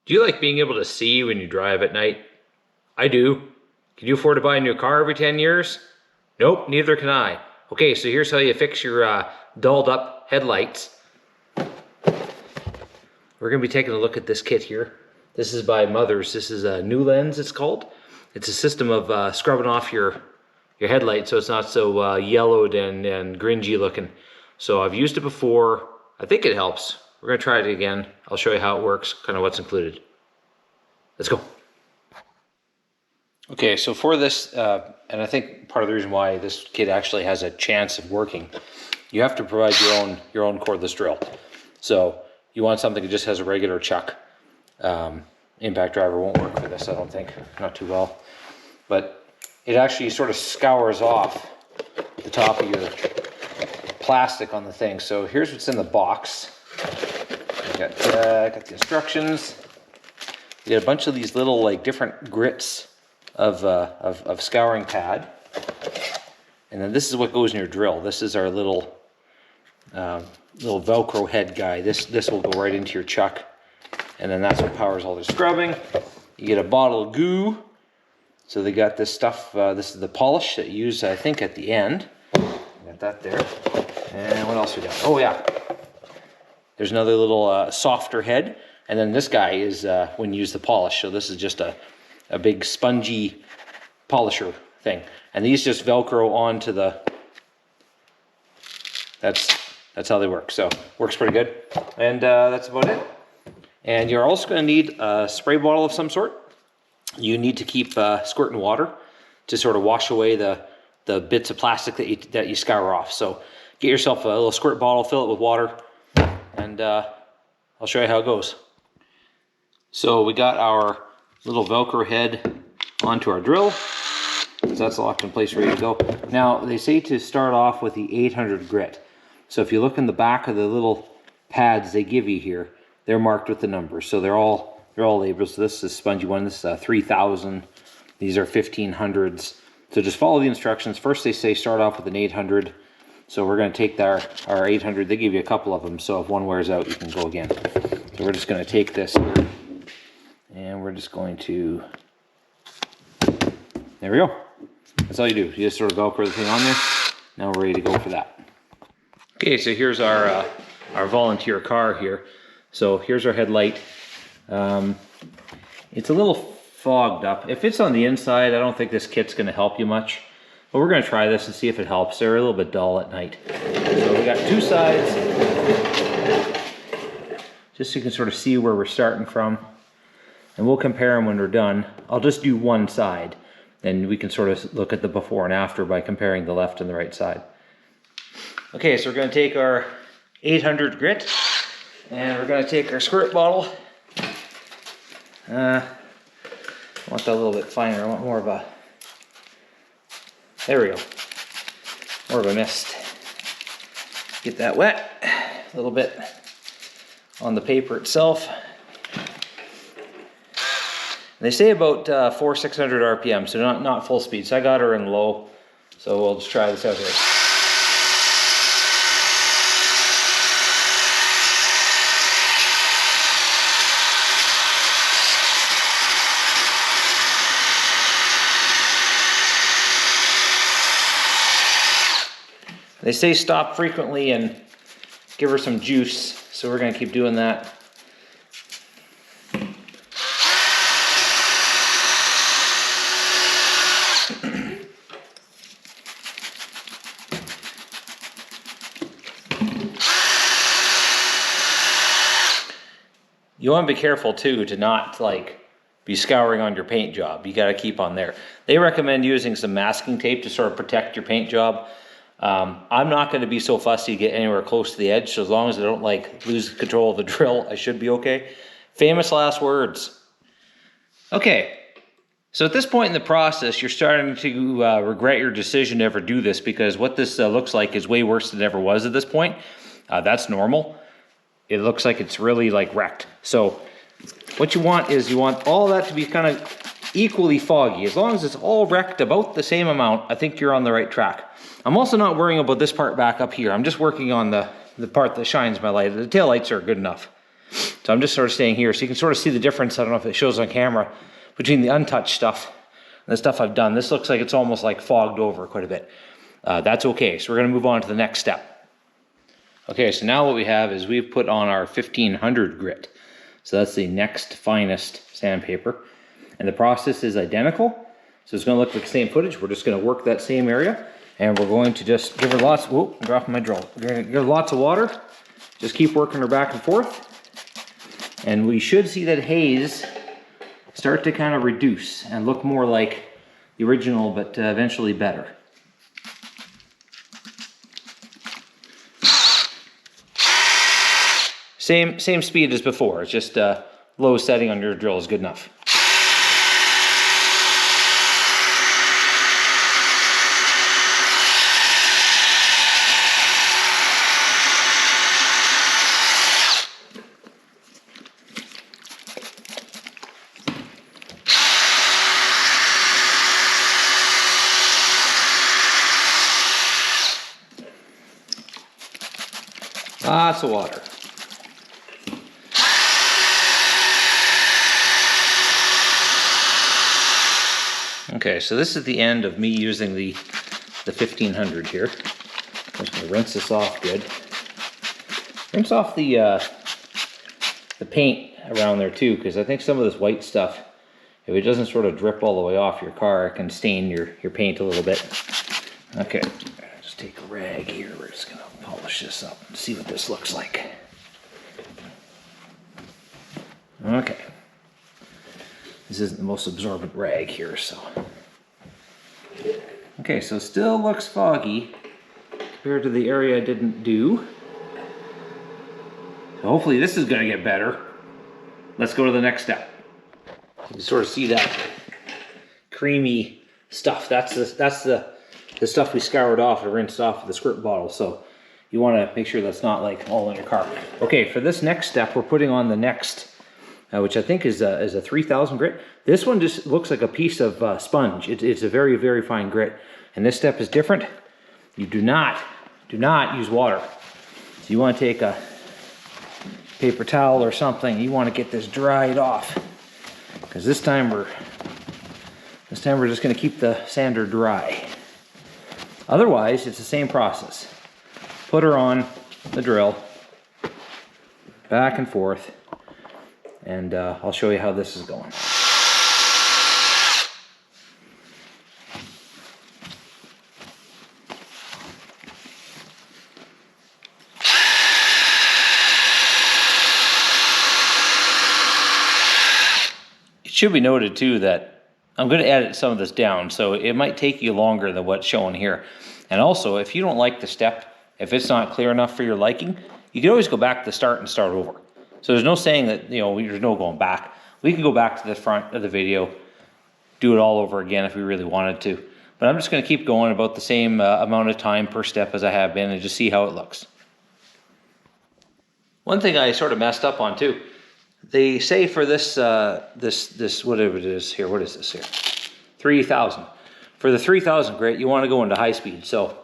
Do you like being able to see when you drive at night? I do. Can you afford to buy a new car every 10 years? Nope, neither can I. Okay, so here's how you fix your dulled up headlights. We're gonna be taking a look at this kit here. This is by Mothers. This is a NuLens, it's called. It's a system of scrubbing off your headlight so it's not so yellowed and gringy looking. So I've used it before. I think it helps. We're gonna try it again. I'll show you how it works, kind of what's included. Let's go. Okay, so for this, and I think part of the reason why this kit actually has a chance of working, you have to provide your own cordless drill. So you want something that just has a regular chuck. Impact driver won't work for this, I don't think, not too well. But it actually sort of scours off the top of your plastic on the thing. So here's what's in the box. I got the instructions. You get a bunch of these little like different grits of scouring pad, and then this is what goes in your drill. This is our little Velcro head guy. This will go right into your chuck, and then that's what powers all the scrubbing. You get a bottle of goo. So they got this stuff. This is the polish that you use, I think, at the end. Got that there. And what else we got? Oh yeah, there's another little softer head, and then this guy is when you use the polish. So this is just a big spongy polisher thing, and these just Velcro onto the. That's how they work. So works pretty good, and that's about it. And you're also going to need a spray bottle of some sort. You need to keep squirting water to sort of wash away the bits of plastic that you scour off. So get yourself a little squirt bottle, fill it with water, and I'll show you how it goes. So we got our little Velcro head onto our drill. So that's locked in place, ready to go. Now they say to start off with the 800 grit. So if you look in the back of the little pads they give you here, they're marked with the numbers. So they're all labeled. So this is a spongy one. This is 3000. These are 1500s. So just follow the instructions. First they say start off with an 800. So we're going to take our 800. They give you a couple of them. So if one wears out, you can go again. So we're just going to take this here, and we're just going to, there we go. That's all you do. You just sort of Velcro the thing on there. Now we're ready to go for that. Okay, so here's our volunteer car here. So here's our headlight. It's a little fogged up. If it's on the inside, I don't think this kit's going to help you much. But we're going to try this and see if it helps. They're a little bit dull at night. So we got two sides, just so you can sort of see where we're starting from. And we'll compare them when we're done. I'll just do one side, and we can sort of look at the before and after by comparing the left and the right side. Okay, so we're going to take our 800 grit, and we're going to take our squirt bottle. I want that a little bit finer. I want more of a, there we go, more of a mist. Get that wet, a little bit on the paper itself. They say about 400-600 RPM, so not full speed. So I got her in low, so we'll just try this out here. They say stop frequently and give her some juice, so we're going to keep doing that. You want to be careful too to not like be scouring on your paint job. You got to keep on there. They recommend using some masking tape to sort of protect your paint job. I'm not going to be so fussy to get anywhere close to the edge, so as long as I don't like lose control of the drill, I should be okay. Famous last words. Okay, so at this point in the process, you're starting to regret your decision to ever do this, because what this looks like is way worse than it ever was at this point. That's normal. It looks like it's really like wrecked. So what you want is you want all that to be kind of equally foggy. As long as it's all wrecked about the same amount, I think you're on the right track. I'm also not worrying about this part back up here. I'm just working on the part that shines my light. The taillights are good enough. So I'm just sort of staying here. So you can sort of see the difference, I don't know if it shows on camera, between the untouched stuff and the stuff I've done. This looks like it's almost like fogged over quite a bit. That's okay. So we're gonna move on to the next step. Okay, so now what we have is we've put on our 1500 grit. So that's the next finest sandpaper. And the process is identical. So it's gonna look like the same footage. We're just gonna work that same area. And we're going to just give her lots, whoa, I'm dropping my drill. We're gonna give her lots of water. Just keep working her back and forth. And we should see that haze start to kind of reduce and look more like the original, but eventually better. Same speed as before. It's just low setting on your drill is good enough. Lots of water. Okay, so this is the end of me using the 1500 here. I'm just gonna rinse this off good. Rinse off the paint around there too, because I think some of this white stuff, if it doesn't sort of drip all the way off your car, it can stain your paint a little bit. Okay, just take a rag here. We're just gonna polish this up and see what this looks like. Okay. This isn't the most absorbent rag here, so. Okay, so still looks foggy compared to the area I didn't do. So hopefully this is gonna get better. Let's go to the next step. You can sort of see that creamy stuff. That's the stuff we scoured off and rinsed off of the squirt bottle. So you wanna make sure that's not like all in your car. Okay, for this next step, we're putting on the next which I think is a 3000 grit. This one just looks like a piece of sponge. It's a very, very fine grit. And this step is different. You do not use water. So you want to take a paper towel or something. You want to get this dried off. Because this time we're just going to keep the sander dry. Otherwise, it's the same process. Put her on the drill, back and forth. And I'll show you how this is going. It should be noted too that I'm going to edit some of this down, so it might take you longer than what's shown here. And also, if you don't like the step, if it's not clear enough for your liking, you can always go back to the start and start over. So there's no saying that, you know, there's no going back. We can go back to the front of the video, do it all over again if we really wanted to. But I'm just going to keep going about the same amount of time per step as I have been and just see how it looks. One thing I sort of messed up on too, they say for this, this whatever it is here, what is this here? 3000. For the 3000 grit, you want to go into high speed. So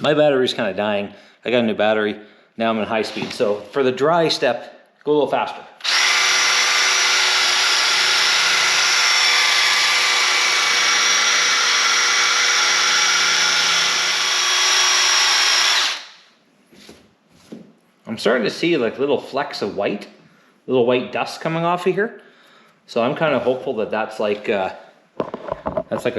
my battery's kind of dying. I got a new battery. Now I'm in high speed. So for the dry step, go a little faster. I'm starting to see like little flecks of white, little white dust coming off of here. So I'm kind of hopeful that that's like a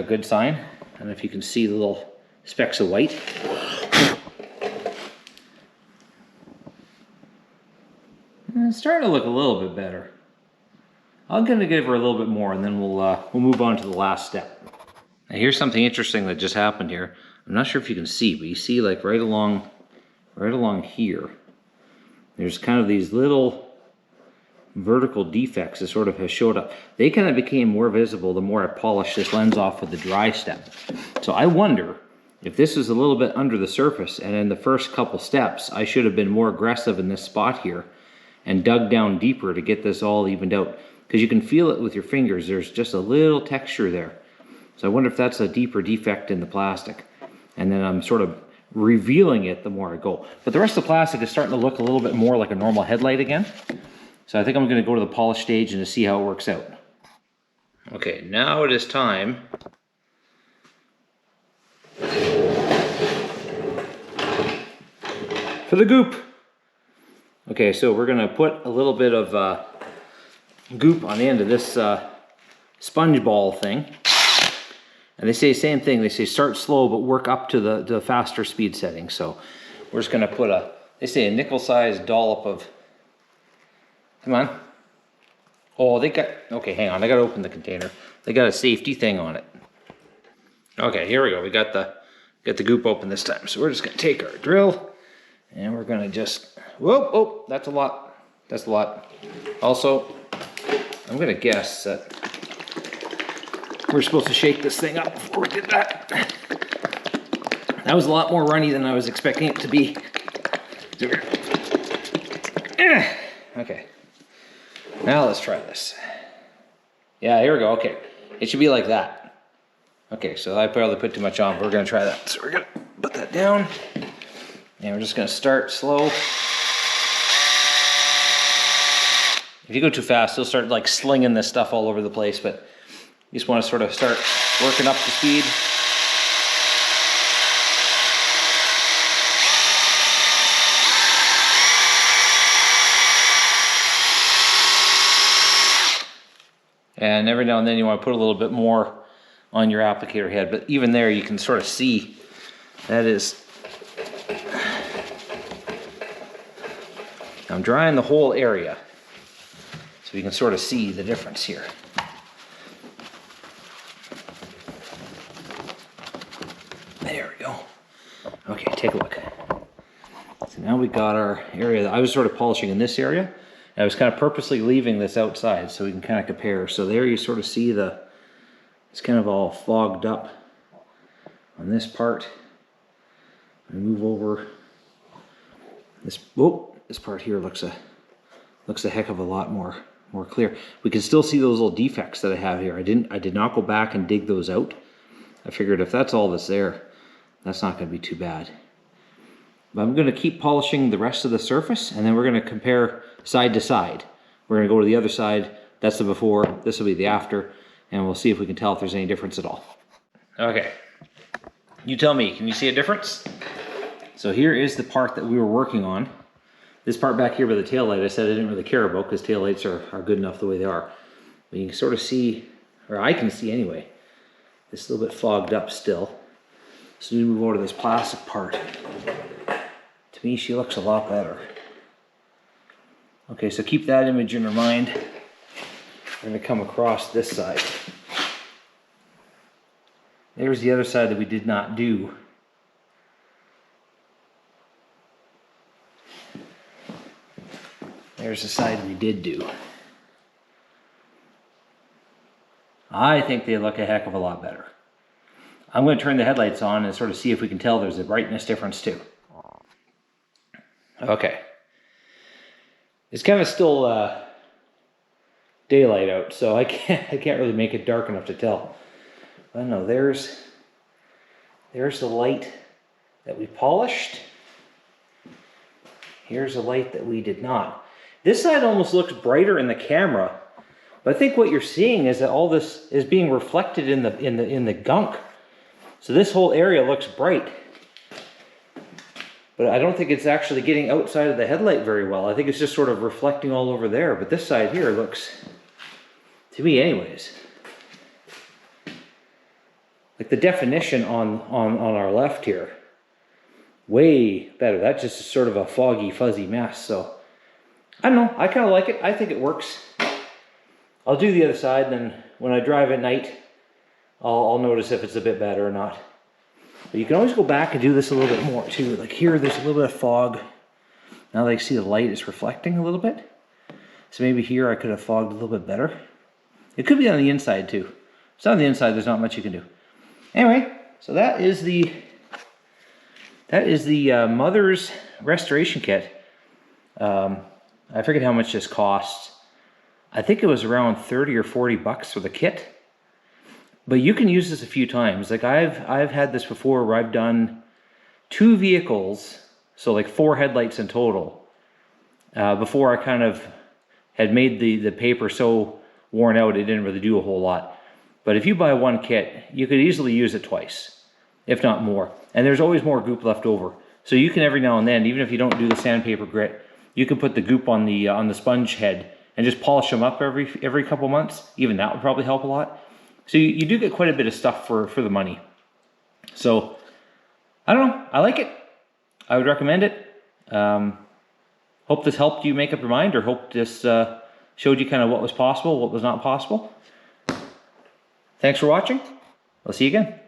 good sign. And if you can see the little specks of white. It's starting to look a little bit better. I'm going to give her a little bit more, and then we'll move on to the last step. Now here's something interesting that just happened here. I'm not sure if you can see, but you see like right along here, there's kind of these little vertical defects that sort of have showed up. They kind of became more visible the more I polished this lens off with the dry step. So I wonder if this is a little bit under the surface, and in the first couple steps, I should have been more aggressive in this spot here and dug down deeper to get this all evened out. Because you can feel it with your fingers, there's just a little texture there. So I wonder if that's a deeper defect in the plastic. And then I'm sort of revealing it the more I go. But the rest of the plastic is starting to look a little bit more like a normal headlight again. So I think I'm going to go to the polish stage and to see how it works out. Okay, now it is time for the goop. Okay, so we're going to put a little bit of goop on the end of this sponge ball thing. And they say the same thing. They say start slow, but work up to the faster speed setting. So we're just going to put they say a nickel-sized dollop of, come on. Oh, they got, okay, hang on. I got to open the container. They got a safety thing on it. Okay, here we go. We got the goop open this time. So we're just going to take our drill and we're going to just, whoa, oh, that's a lot. That's a lot. Also, I'm going to guess that we're supposed to shake this thing up before we did that. That was a lot more runny than I was expecting it to be. Okay. Now let's try this. Yeah, here we go. Okay. It should be like that. Okay, so I probably put too much on, but we're going to try that. So we're going to put that down. And we're just going to start slow. If you go too fast, you'll start like slinging this stuff all over the place, but you just want to sort of start working up to speed. And every now and then you want to put a little bit more on your applicator head, but even there you can sort of see that is, I'm drying the whole area so you can sort of see the difference here. There we go. Okay, take a look. So now we got our area. I was sort of polishing in this area. I was kind of purposely leaving this outside so we can kind of compare. So there you sort of see it's kind of all fogged up on this part. I move over this. Whoa, this part here looks a heck of a lot more clear. We can still see those little defects that I have here. I did not go back and dig those out. I figured if that's all that's there, that's not going to be too bad. But I'm going to keep polishing the rest of the surface, and then we're going to compare side to side. We're going to go to the other side. That's the before, this will be the after, and we'll see if we can tell if there's any difference at all. Okay, you tell me, can you see a difference? So here is the part that we were working on. This part back here by the taillight, I said I didn't really care about because taillights are good enough the way they are. But you can sort of see, or I can see anyway, it's a little bit fogged up still. So we move over to this plastic part. To me, she looks a lot better. Okay, so keep that image in your mind. We're going to come across this side. There's the other side that we did not do. There's the side we did do. I think they look a heck of a lot better. I'm going to turn the headlights on and sort of see if we can tell there's a brightness difference too. Okay. It's kind of still daylight out, so I can't really make it dark enough to tell. I don't know, there's the light that we polished. Here's the light that we did not. This side almost looks brighter in the camera, but I think what you're seeing is that all this is being reflected in the gunk. So this whole area looks bright. But I don't think it's actually getting outside of the headlight very well. I think it's just sort of reflecting all over there. But this side here looks, to me anyways, like the definition on our left here, way better. That's just sort of a foggy, fuzzy mess. So I don't know. I kind of like it. I think it works. I'll do the other side. Then when I drive at night, I'll notice if it's a bit better or not. But you can always go back and do this a little bit more too. Like here, there's a little bit of fog. Now that I see the light is reflecting a little bit. So maybe here I could have fogged a little bit better. It could be on the inside too. If it's on the inside, there's not much you can do. Anyway, so that is the Mother's restoration kit. I forget how much this costs. I think it was around 30 or 40 bucks for the kit. But you can use this a few times. Like I've had this before where I've done 2 vehicles, so like 4 headlights in total, before I kind of had made the paper so worn out it didn't really do a whole lot. But if you buy one kit, you could easily use it twice, if not more. And there's always more goop left over. So you can every now and then, even if you don't do the sandpaper grit, you can put the goop on the sponge head and just polish them up every couple months. Even that would probably help a lot. So you do get quite a bit of stuff for the money. So I don't know, I like it. I would recommend it. Hope this helped you make up your mind, or hope this showed you kind of what was possible, what was not possible. Thanks for watching. I'll see you again.